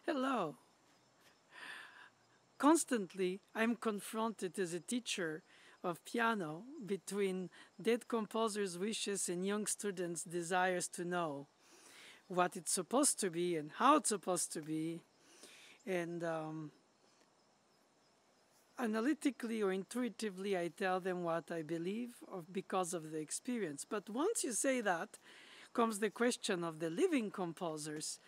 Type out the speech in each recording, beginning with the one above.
Hello. Constantly, I'm confronted as a teacher of piano between dead composers' wishes and young students' desires to know what it's supposed to be and how it's supposed to be. And analytically or intuitively, I tell them what I believe because of the experience. But once you say that, comes the question of the living composers.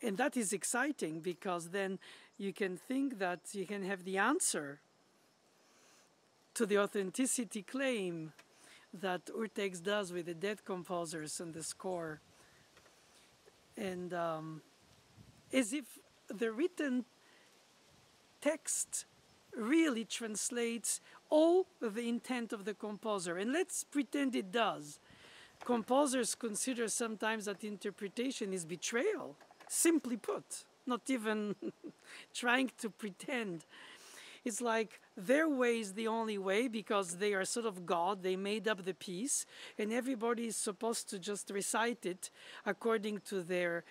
And that is exciting because then you can think that you can have the answer to the authenticity claim that Urtex does with the dead composers and the score. And as if the written text really translates all the intent of the composer. And let's pretend it does. Composers consider sometimes that interpretation is betrayal, simply put, not even trying to pretend. It's like their way is the only way because they are sort of God. They made up the piece, and everybody is supposed to just recite it according to their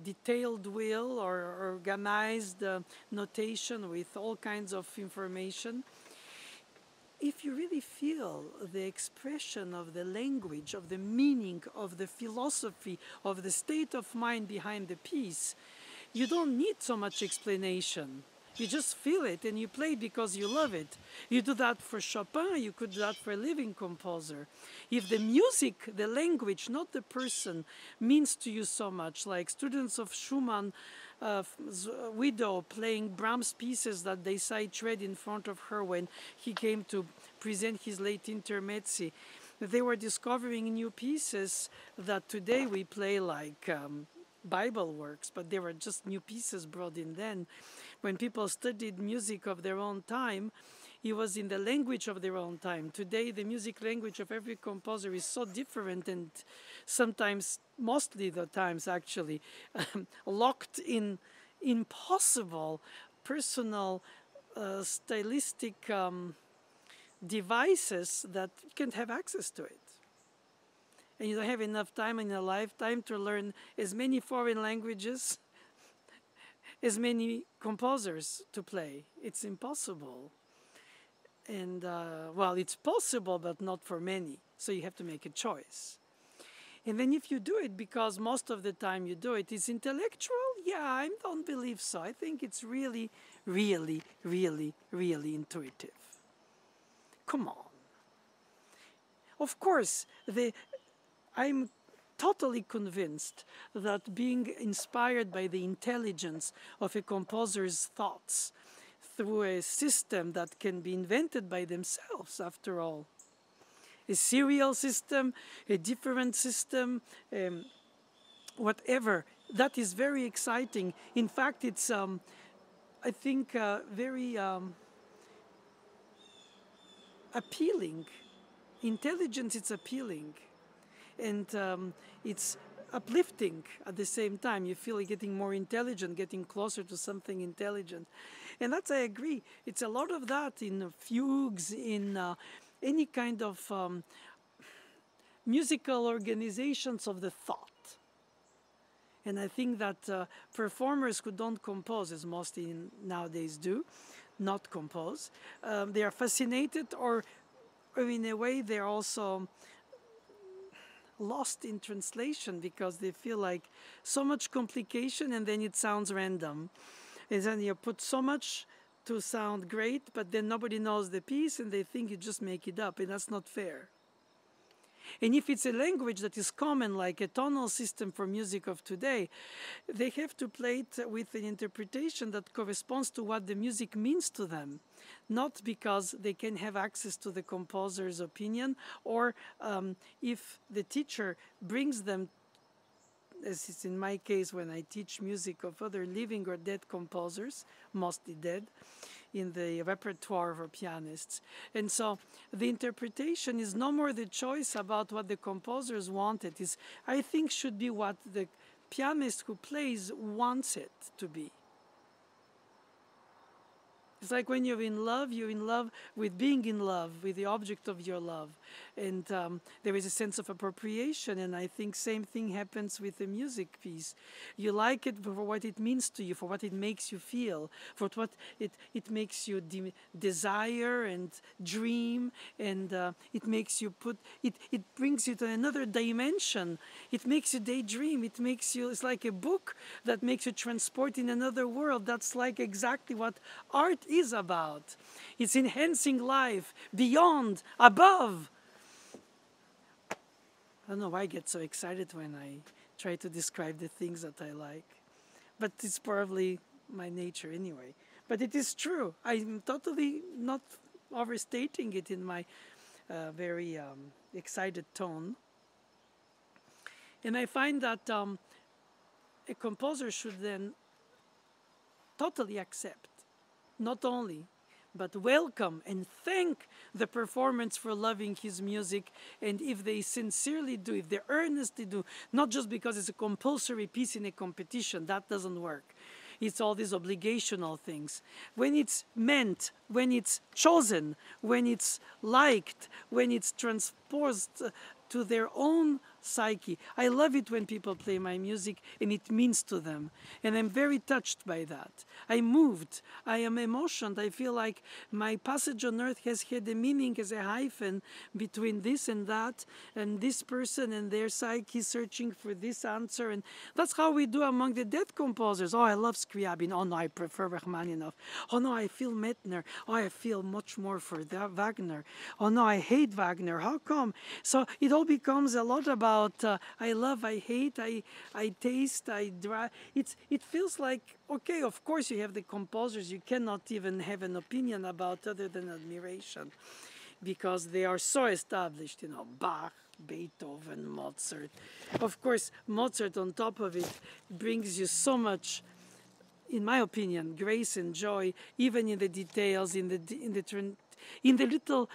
detailed will or organized notation with all kinds of information. If you really feel the expression of the language, of the meaning, of the philosophy, of the state of mind behind the piece, you don't need so much explanation. You just feel it and you play it because you love it. You do that for Chopin, you could do that for a living composer. If the music, the language, not the person, means to you so much, like students of Schumann, widow playing Brahms pieces that they sight read in front of her when he came to present his late intermezzi. They were discovering new pieces that today we play like Bible works, but they were just new pieces brought in then. When people studied music of their own time, it was in the language of their own time. Today, the music language of every composer is so different and sometimes, mostly the times actually, locked in impossible personal stylistic devices that you can't have access to it. And you don't have enough time in your lifetime to learn as many foreign languages, as many composers to play. It's impossible. And well, it's possible, but not for many. So you have to make a choice. And then if you do it, because most of the time you do it, it's intellectual? Yeah, I don't believe so. I think it's really, really, really, really intuitive. Come on. Of course, I'm totally convinced that being inspired by the intelligence of a composer's thoughts through a system that can be invented by themselves, after all, a serial system, a different system, whatever, that is very exciting. In fact, it's, I think, very appealing. Intelligence, it's appealing. And it's uplifting at the same time. You feel you're getting more intelligent, getting closer to something intelligent. And that's, I agree, it's a lot of that in fugues, in any kind of musical organizations of the thought. And I think that performers who don't compose, as most nowadays do, not compose, they are fascinated, or in a way they're also lost in translation because they feel like so much complication and then it sounds random. And then you put so much to sound great, but then nobody knows the piece and they think you just make it up, and that's not fair. And if it's a language that is common, like a tonal system for music of today, they have to play it with an interpretation that corresponds to what the music means to them, not because they can have access to the composer's opinion, or if the teacher brings them, as is in my case when I teach music of other living or dead composers, mostly dead, in the repertoire of our pianists. And so the interpretation is no more the choice about what the composers wanted. Is, I think, should be what the pianist who plays wants it to be. It's like when you're in love with being in love with the object of your love, and there is a sense of appropriation. And I think same thing happens with the music piece. You like it for what it means to you, for what it makes you feel, for what it makes you desire and dream, and it makes you it brings you to another dimension. It makes you daydream. It makes you. It's like a book that makes you transport in another world. That's like exactly what art is about. It's enhancing life beyond, above. I don't know why I get so excited when I try to describe the things that I like, but it's probably my nature anyway. But it is true. I'm totally not overstating it in my very excited tone. And I find that a composer should then totally accept, not only, but welcome and thank the performance for loving his music. And if they sincerely do, if they earnestly do, not just because it's a compulsory piece in a competition, that doesn't work. It's all these obligational things. When it's meant, when it's chosen, when it's liked, when it's transposed to their own psyche. I love it when people play my music and it means to them. And I'm very touched by that. I'm moved. I am emotioned. I feel like my passage on earth has had a meaning as a hyphen between this and that, and this person and their psyche searching for this answer. And that's how we do among the dead composers. Oh, I love Scriabin. Oh, no, I prefer Rachmaninoff. Oh, no, I feel Mettner. Oh, I feel much more for Wagner. Oh, no, I hate Wagner. How come? So it all becomes a lot about I love, I hate, I taste, I dry. It feels like, okay, of course you have the composers you cannot even have an opinion about other than admiration, because they are so established, you know, Bach, Beethoven, Mozart. Of course, Mozart on top of it brings you so much, in my opinion, grace and joy, even in the details, in the little,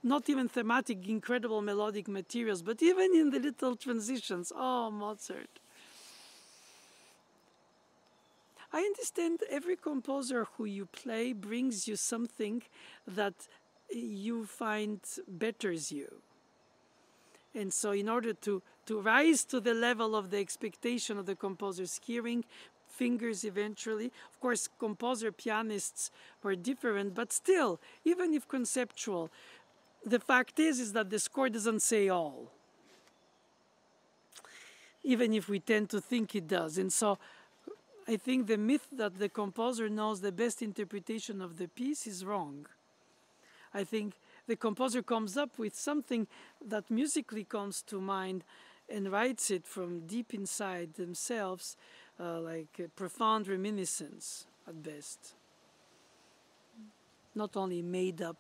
not even thematic, incredible melodic materials, but even in the little transitions. Oh, Mozart. I understand every composer who you play brings you something that you find betters you. And so in order to rise to the level of the expectation of the composer's hearing, fingers eventually, of course, composer pianists were different, but still, even if conceptual, the fact is that the score doesn't say all, even if we tend to think it does. And so I think the myth that the composer knows the best interpretation of the piece is wrong. I think the composer comes up with something that musically comes to mind and writes it from deep inside themselves, like a profound reminiscence at best. Not only made up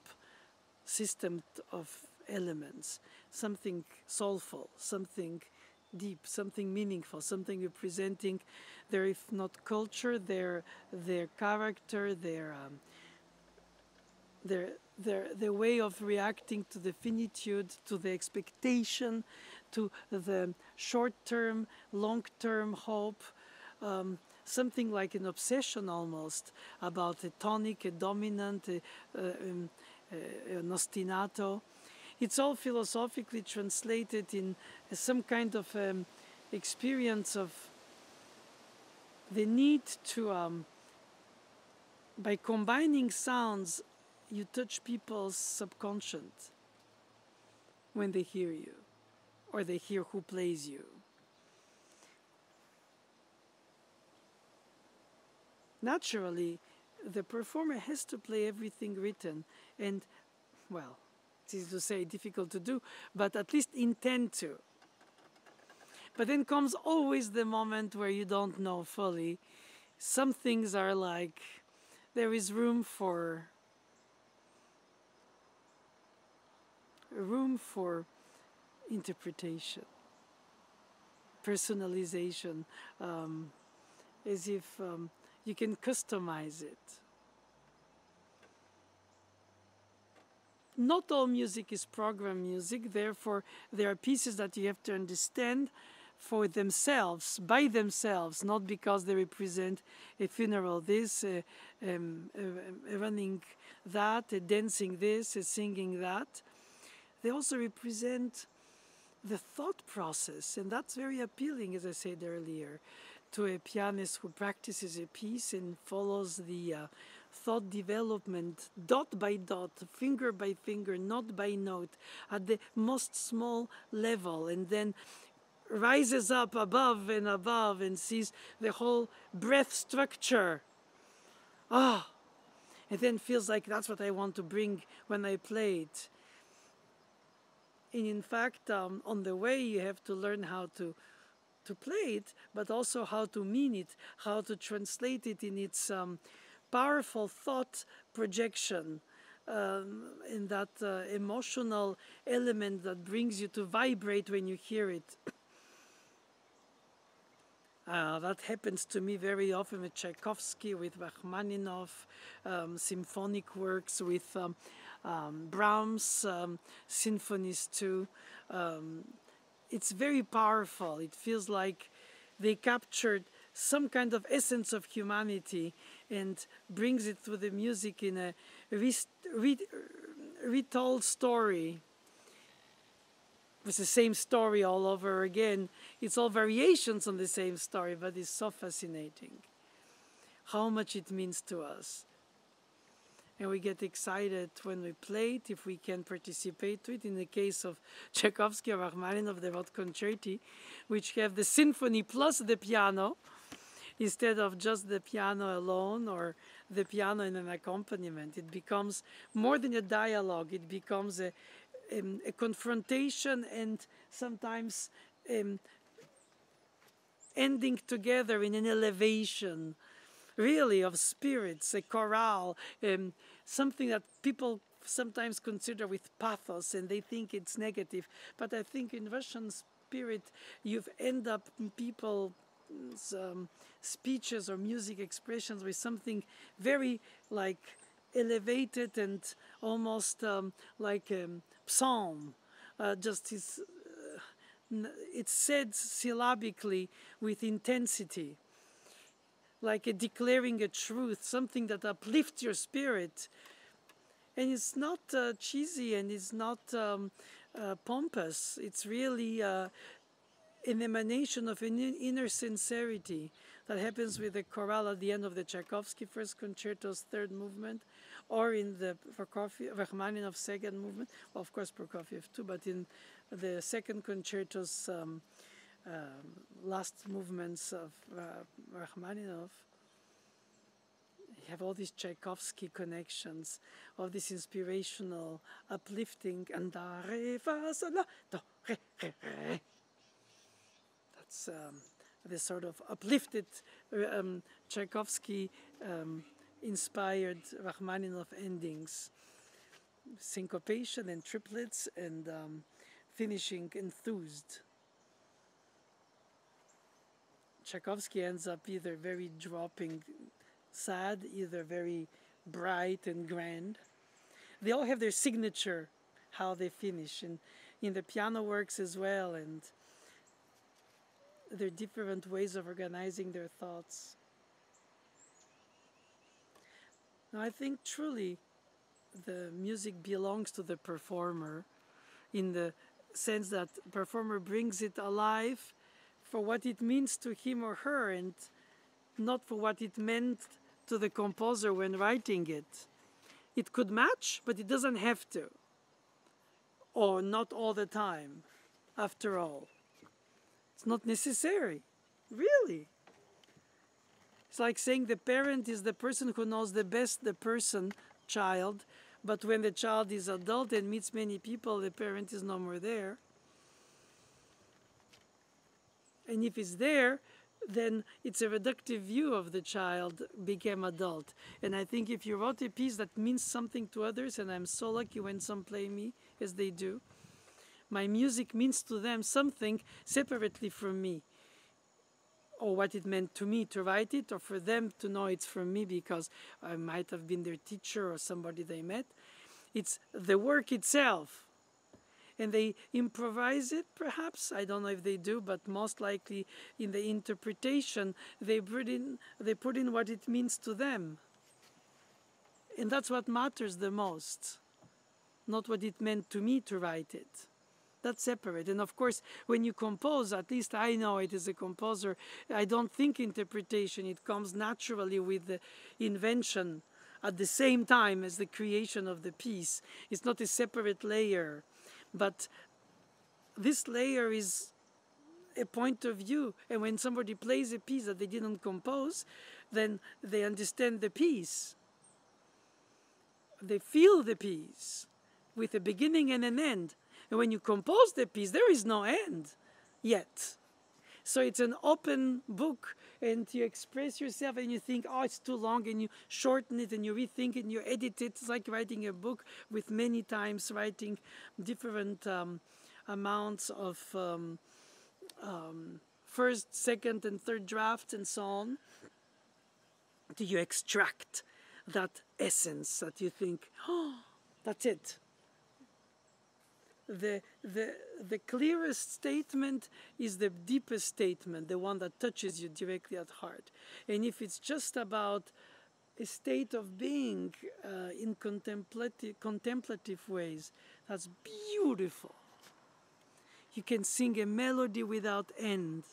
system of elements, something soulful, something deep, something meaningful, something representing their, if not culture, their character, their way of reacting to the finitude, to the expectation, to the short-term, long-term hope. Something like an obsession almost about a tonic, a dominant, an ostinato. It's all philosophically translated in some kind of experience of the need to, by combining sounds, you touch people's subconscious when they hear you, or they hear who plays you. Naturally, the performer has to play everything written, and, well, it's easy to say, difficult to do, but at least intend to. But then comes always the moment where you don't know fully. Some things are like, there is room for interpretation, personalization, as if you can customize it. Not all music is program music, therefore there are pieces that you have to understand for themselves, by themselves, not because they represent a funeral this, running that, dancing this, singing that. They also represent the thought process, and that's very appealing, as I said earlier, to a pianist who practices a piece and follows the thought development dot by dot, finger by finger, note by note, at the most small level, and then rises up above and sees the whole breath structure. Ah, and then feels like that's what I want to bring when I play it. And in fact, on the way, you have to learn how to play it, but also how to mean it, how to translate it in its powerful thought projection, in that emotional element that brings you to vibrate when you hear it. That happens to me very often with Tchaikovsky, with Rachmaninoff, symphonic works, with Brahms, symphonies too. It's very powerful. It feels like they captured some kind of essence of humanity and brings it through the music in a retold story. It's the same story all over again. It's all variations on the same story, but it's so fascinating how much it means to us. And we get excited when we play it, if we can participate to it. In the case of Tchaikovsky or Rachmaninoff, the Rod Concerti, which have the symphony plus the piano, instead of just the piano alone or the piano in an accompaniment. It becomes more than a dialogue. It becomes a confrontation, and sometimes ending together in an elevation, really, of spirits, a chorale, something that people sometimes consider with pathos, and they think it's negative. But I think in Russian spirit, you've end up people's speeches or music expressions with something very like elevated and almost like a psalm. Just it's said syllabically with intensity, like declaring a truth, something that uplifts your spirit. And it's not cheesy, and it's not pompous. It's really an emanation of an inner sincerity that happens with the chorale at the end of the Tchaikovsky First Concerto's third movement, or in the Rachmaninoff second movement. Well, of course, Prokofiev too, but in the second concerto's last movements of Rachmaninoff, you have all these Tchaikovsky connections, all this inspirational, uplifting, and that's the sort of uplifted Tchaikovsky inspired Rachmaninoff endings, syncopation and triplets, and finishing enthused. Tchaikovsky ends up either very dropping, sad, either very bright and grand. They all have their signature, how they finish, and in the piano works as well, and their different ways of organizing their thoughts. Now, I think truly the music belongs to the performer, in the sense that the performer brings it alive for what it means to him or her, and not for what it meant to the composer when writing it. It could match, but it doesn't have to, or not all the time, after all. It's not necessary, really. It's like saying the parent is the person who knows the best the child, but when the child is adult and meets many people, the parent is no more there. And if it's there, then it's a reductive view of the child became adult. And I think if you wrote a piece that means something to others, and I'm so lucky when some play me, as they do, my music means to them something separately from me, or what it meant to me to write it, or for them to know it's from me because I might have been their teacher or somebody they met. It's the work itself. and they improvise it, perhaps. I don't know if they do, but most likely in the interpretation they put in what it means to them. And that's what matters the most, not what it meant to me to write it. That's separate. And of course, when you compose, at least I know it as a composer, I don't think interpretation. It comes naturally with the invention at the same time as the creation of the piece. It's not a separate layer. But this layer is a point of view. And when somebody plays a piece that they didn't compose, then they understand the piece. They feel the piece with a beginning and an end. And when you compose the piece, there is no end yet. So it's an open book, and you express yourself and you think, oh, it's too long, and you shorten it and you rethink it and you edit it. It's like writing a book with many times writing different amounts of first, second, and third drafts and so on. Do you extract that essence that you think, oh, that's it? The clearest statement is the deepest statement, the one that touches you directly at heart. And if it's just about a state of being in contemplative ways, that's beautiful. You can sing a melody without end.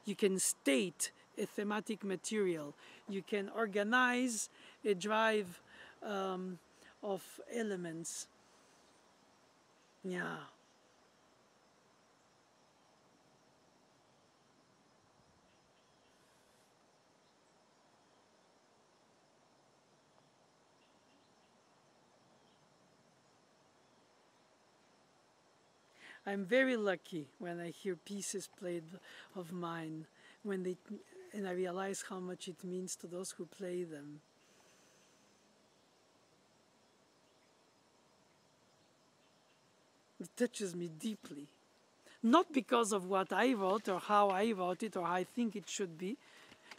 You can state a thematic material. You can organize a drive of elements. Yeah. I'm very lucky when I hear pieces played of mine, and I realize how much it means to those who play them. It touches me deeply. Not because of what I wrote or how I wrote it or how I think it should be.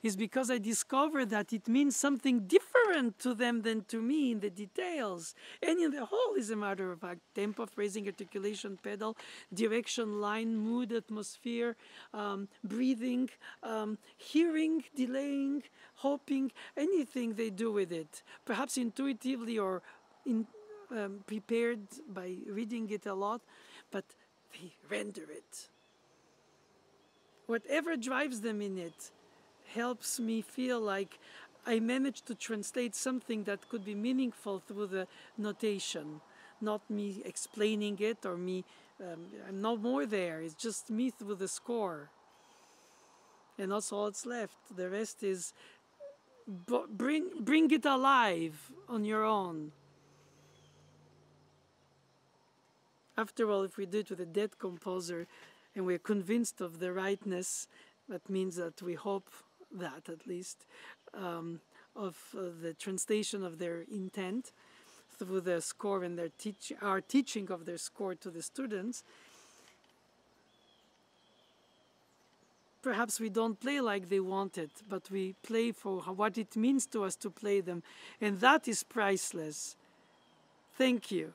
It's because I discovered that it means something different to them than to me in the details. And in the whole, as a matter of fact, tempo, phrasing, articulation, pedal, direction, line, mood, atmosphere, breathing, hearing, delaying, hoping, anything they do with it. Perhaps intuitively or prepared by reading it a lot, but they render it. Whatever drives them in it helps me feel like I managed to translate something that could be meaningful through the notation, not me explaining it or me, I'm no more there. It's just me through the score. And that's all that's left. The rest is bring it alive on your own. After all, if we do it with a dead composer and we're convinced of the rightness, that means that we hope that at least, of the translation of their intent through the score and our teaching of their score to the students. Perhaps we don't play like they want it, but we play for what it means to us to play them. And that is priceless. Thank you.